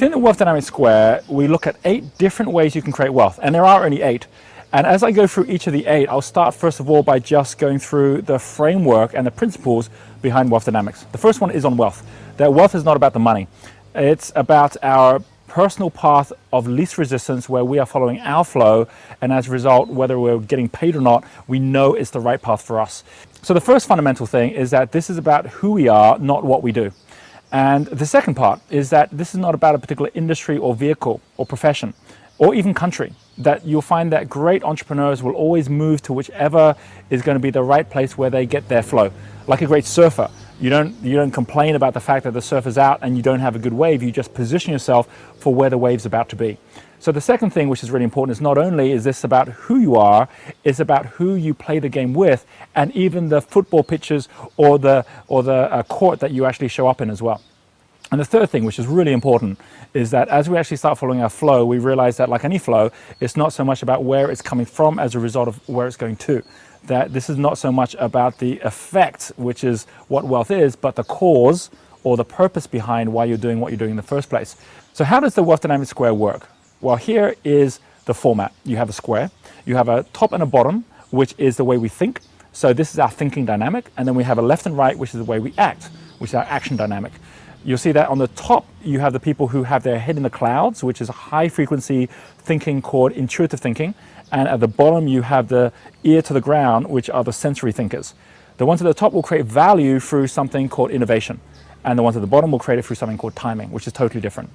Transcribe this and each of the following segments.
Within the wealth dynamic square, we look at 8 different ways you can create wealth, and there are only 8. And as I go through each of the 8, I'll start first of all by just going through the framework and the principles behind wealth dynamics. The first one is on wealth. That wealth is not about the money. It's about our personal path of least resistance, where we are following our flow, and as a result, whether we're getting paid or not, we know it's the right path for us. So the first fundamental thing is that this is about who we are, not what we do. And the second part is that this is not about a particular industry or vehicle or profession or even country. That you'll find that great entrepreneurs will always move to whichever is going to be the right place where they get their flow. Like a great surfer, you don't complain about the fact that the surf is out and you don't have a good wave. You just position yourself for where the wave's about to be. So the second thing, which is really important, is not only is this about who you are, it's about who you play the game with, and even the football pitches or the court that you actually show up in as well. And the third thing, which is really important, is that as we actually start following our flow, we realize that, like any flow, it's not so much about where it's coming from as a result of where it's going to. That this is not so much about the effect, which is what wealth is, but the cause or the purpose behind why you're doing what you're doing in the first place. So how does the wealth dynamic square work? Well, here is the format. You have a square, you have a top and a bottom, which is the way we think. So this is our thinking dynamic. And then we have a left and right, which is the way we act, which is our action dynamic. You'll see that on the top, you have the people who have their head in the clouds, which is a high frequency thinking called intuitive thinking. And at the bottom, you have the ear to the ground, which are the sensory thinkers. The ones at the top will create value through something called innovation. And the ones at the bottom will create it through something called timing, which is totally different.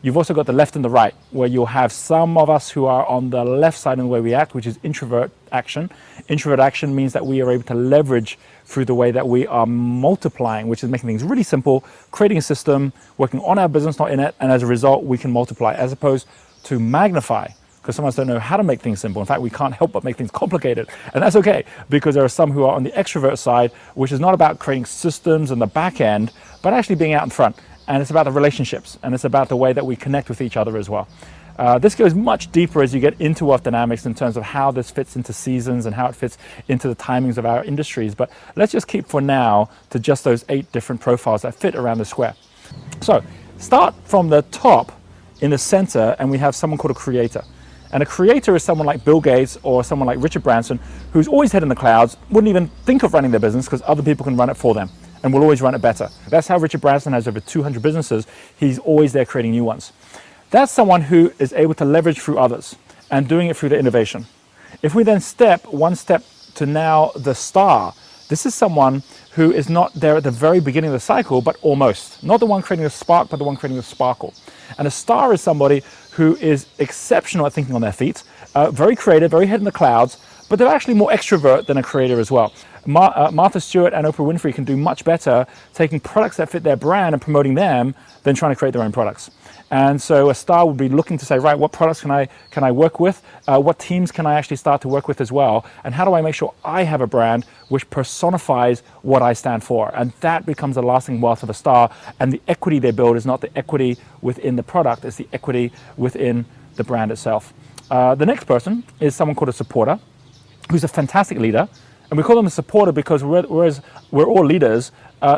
You've also got the left and the right, where you'll have some of us who are on the left side in the way we act, which is introvert action. Introvert action means that we are able to leverage through the way that we are multiplying, which is making things really simple, creating a system, working on our business, not in it, and as a result, we can multiply, as opposed to magnify, because some of us don't know how to make things simple. In fact, we can't help but make things complicated, and that's okay, because there are some who are on the extrovert side, which is not about creating systems in the back end, but actually being out in front. And it's about the relationships, and it's about the way that we connect with each other as well. This goes much deeper as you get into wealth dynamics in terms of how this fits into seasons and how it fits into the timings of our industries. But let's just keep for now to just those 8 different profiles that fit around the square. So start from the top in the center, and we have someone called a creator. And a creator is someone like Bill Gates or someone like Richard Branson, who's always head in the clouds, wouldn't even think of running their business because other people can run it for them, and will always run it better. That's how Richard Branson has over 200 businesses. He's always there creating new ones. That's someone who is able to leverage through others and doing it through the innovation. If we then step one step to now the star, this is someone who is not there at the very beginning of the cycle, but almost. Not the one creating the spark, but the one creating the sparkle. And a star is somebody who is exceptional at thinking on their feet, very creative, very head in the clouds, but they're actually more extrovert than a creator as well. Martha Stewart and Oprah Winfrey can do much better taking products that fit their brand and promoting them than trying to create their own products. And so a star would be looking to say, right, what products can I work with? What teams can I actually start to work with as well? And how do I make sure I have a brand which personifies what I stand for? And that becomes the lasting wealth of a star. And the equity they build is not the equity within the product, it's the equity within the brand itself. The next person is someone called a supporter, who's a fantastic leader. And we call them a supporter because whereas we're all leaders,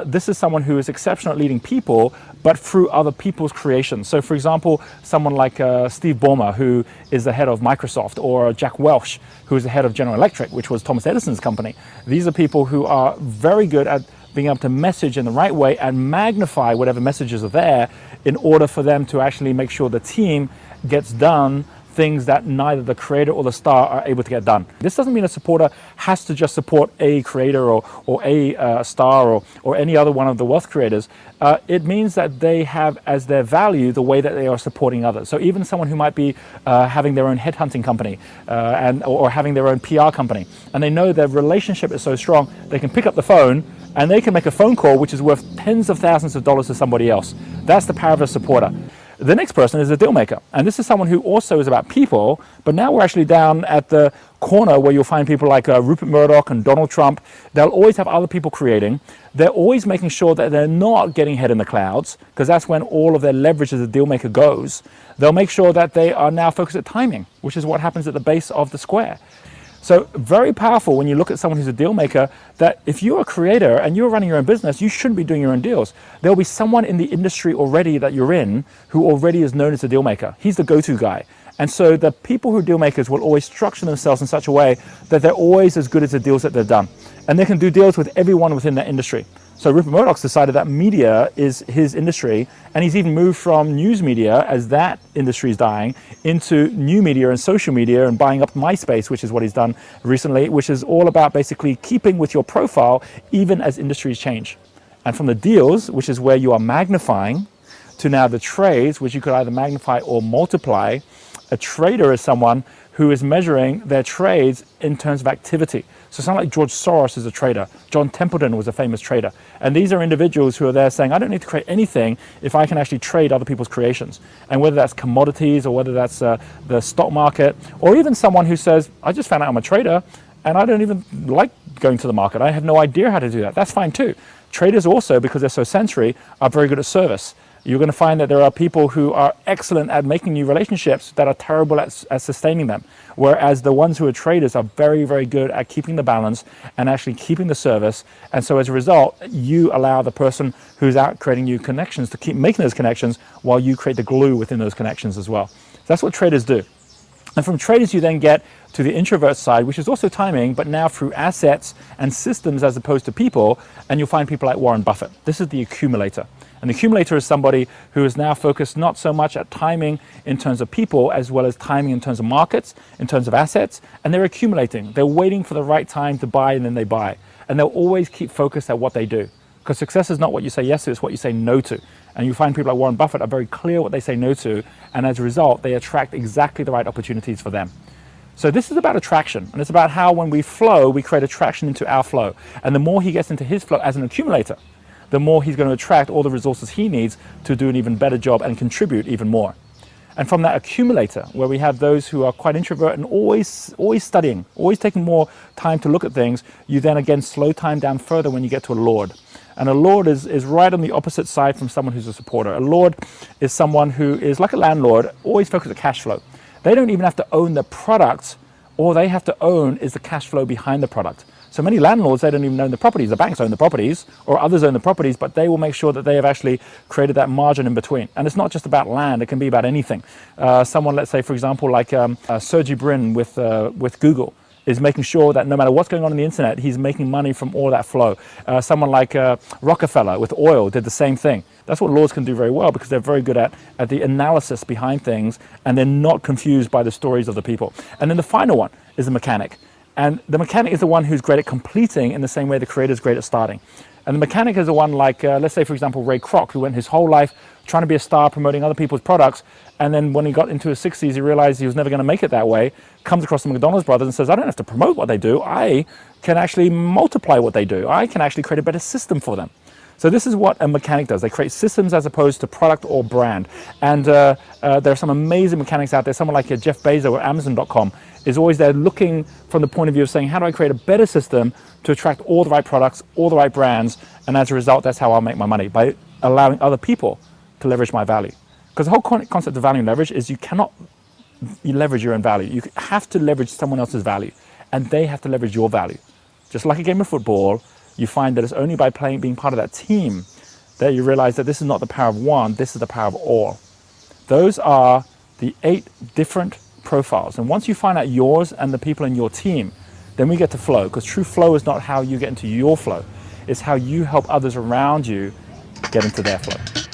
this is someone who is exceptional at leading people, but through other people's creations. So for example, someone like Steve Ballmer, who is the head of Microsoft, or Jack Welch, who is the head of General Electric, which was Thomas Edison's company. These are people who are very good at being able to message in the right way and magnify whatever messages are there in order for them to actually make sure the team gets done things that neither the creator or the star are able to get done. This doesn't mean a supporter has to just support a creator or a star or any other one of the wealth creators. It means that they have as their value the way that they are supporting others. So even someone who might be having their own headhunting company or having their own PR company, and they know their relationship is so strong, they can pick up the phone and they can make a phone call which is worth tens of thousands of dollars to somebody else. That's the power of a supporter. The next person is a deal maker, and this is someone who also is about people, but now we're actually down at the corner where you'll find people like Rupert Murdoch and Donald Trump. They'll always have other people creating. They're always making sure that they're not getting head in the clouds, because that's when all of their leverage as a deal maker goes. They'll make sure that they are now focused at timing, which is what happens at the base of the square. So very powerful when you look at someone who's a deal maker, that if you're a creator and you're running your own business, you shouldn't be doing your own deals. There'll be someone in the industry already that you're in who already is known as a deal maker. He's the go-to guy. And so the people who are deal makers will always structure themselves in such a way that they're always as good as the deals that they've done. And they can do deals with everyone within that industry. So Rupert Murdoch's decided that media is his industry, and he's even moved from news media, as that industry is dying, into new media and social media and buying up MySpace, which is what he's done recently, which is all about basically keeping with your profile even as industries change. And from the deals, which is where you are magnifying, to now the trades, which you could either magnify or multiply. A trader is someone who is measuring their trades in terms of activity. So someone like George Soros is a trader. John Templeton was a famous trader. And these are individuals who are there saying, I don't need to create anything if I can actually trade other people's creations. And whether that's commodities or whether that's the stock market, or even someone who says, I just found out I'm a trader and I don't even like going to the market. I have no idea how to do that. That's fine too. Traders also, because they're so sensory, are very good at service. You're going to find that there are people who are excellent at making new relationships that are terrible at sustaining them. Whereas the ones who are traders are very, very good at keeping the balance and actually keeping the service. And so as a result, you allow the person who's out creating new connections to keep making those connections while you create the glue within those connections as well. So that's what traders do. And from traders, you then get to the introvert side, which is also timing, but now through assets and systems as opposed to people. And you'll find people like Warren Buffett. This is the accumulator. And the accumulator is somebody who is now focused not so much at timing in terms of people, as well as timing in terms of markets, in terms of assets, and they're accumulating. They're waiting for the right time to buy, and then they buy. And they'll always keep focused at what they do. Because success is not what you say yes to, it's what you say no to. And you find people like Warren Buffett are very clear what they say no to, and as a result, they attract exactly the right opportunities for them. So this is about attraction, and it's about how when we flow, we create attraction into our flow. And the more he gets into his flow as an accumulator, the more he's going to attract all the resources he needs to do an even better job and contribute even more. And from that accumulator, where we have those who are quite introvert and always studying, always taking more time to look at things, you then again slow time down further when you get to a lord. And a lord is right on the opposite side from someone who's a supporter. A lord is someone who is like a landlord, always focused on cash flow. They don't even have to own the product. All they have to own is the cash flow behind the product. So many landlords, they don't even own the properties. The banks own the properties, or others own the properties, but they will make sure that they have actually created that margin in between. And it's not just about land, it can be about anything. Someone, let's say, for example, like Sergey Brin with Google, is making sure that no matter what's going on the internet, he's making money from all that flow. Someone like Rockefeller with oil did the same thing. That's what lords can do very well, because they're very good at the analysis behind things, and they're not confused by the stories of the people. And then the final one is the mechanic. And the mechanic is the one who's great at completing in the same way the creator is great at starting. And the mechanic is the one like, let's say, for example, Ray Kroc, who went his whole life trying to be a star, promoting other people's products. And then when he got into his 60s, he realized he was never going to make it that way, comes across the McDonald's brothers and says, I don't have to promote what they do. I can actually multiply what they do. I can actually create a better system for them. So this is what a mechanic does. They create systems as opposed to product or brand. And there are some amazing mechanics out there. Someone like Jeff Bezos at Amazon.com is always there looking from the point of view of saying, how do I create a better system to attract all the right products, all the right brands, and as a result, that's how I'll make my money, by allowing other people to leverage my value. Because the whole concept of value and leverage is you cannot leverage your own value. You have to leverage someone else's value, and they have to leverage your value. Just like a game of football, you find that it's only by being part of that team that you realize that this is not the power of one, this is the power of all. Those are the 8 different profiles. And once you find out yours and the people in your team, then we get to flow, because true flow is not how you get into your flow. It's how you help others around you get into their flow.